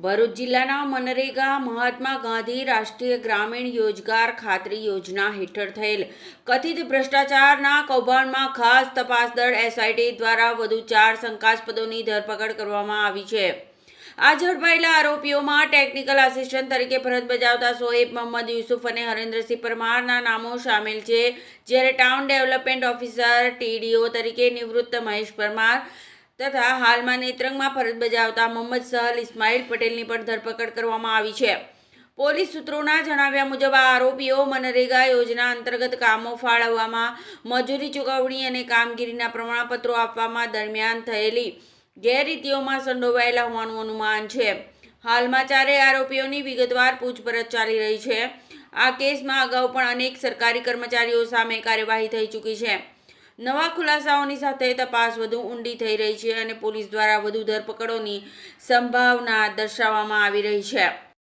ભરૂચ જિલ્લાના મનરેગા મહાત્મા ગાંધી રાષ્ટ્રીય ગ્રામીણ રોજગાર ખાતરી યોજના હેઠળ થયેલ કથિત ભ્રષ્ટાચારના કૌભાંડમાં ખાસ તપાસ દળ એસઆઈટી દ્વારા વધુ 4 શંકાસ્પદોની ધરપકડ કરવામાં આવી છે। આ ઝડપાયેલા આરોપીઓમાં ટેકનિકલ આસિસ્ટન્ટ તરીકે ફરજ બજાવતા સોએબ મોહમ્મદ યુસુફ અને હરેન્દ્રસિંહ પરમારના નામો સામેલ છે, જ્યારે ટાઉન ડેવલપમેન્ટ ઓફિસર ટીડીઓ તરીકે નિવૃત્ત મહેશ પરમાર તથા હાલમાં નેત્રંગમાં ફરજ બજાવતા મોહમ્મદ સહલ ઇસ્માઇલ પટેલની પણ ધરપકડ કરવામાં આવી છે। પોલીસ સૂત્રોના જણાવ્યા મુજબ આ આરોપીઓ મનરેગા યોજના અંતર્ગત કામો ફાળવવામાં, મજૂરી ચૂકવણી અને કામગીરીના પ્રમાણપત્રો આપવામાં દરમિયાન થયેલી ગેરરીતિઓમાં સંડોવાયેલા હોવાનું અનુમાન છે। હાલમાં ચારેય આરોપીઓની વિગતવાર પૂછપરછ ચાલી રહી છે। આ કેસમાં અગાઉ પણ અનેક સરકારી કર્મચારીઓ સામે કાર્યવાહી થઈ ચૂકી છે। નવા ખુલાસાઓની સાથે તપાસ વધુ ઊંડી થઈ રહી છે અને પોલીસ દ્વારા વધુ ધરપકડોની સંભાવના દર્શાવવામાં આવી રહી છે।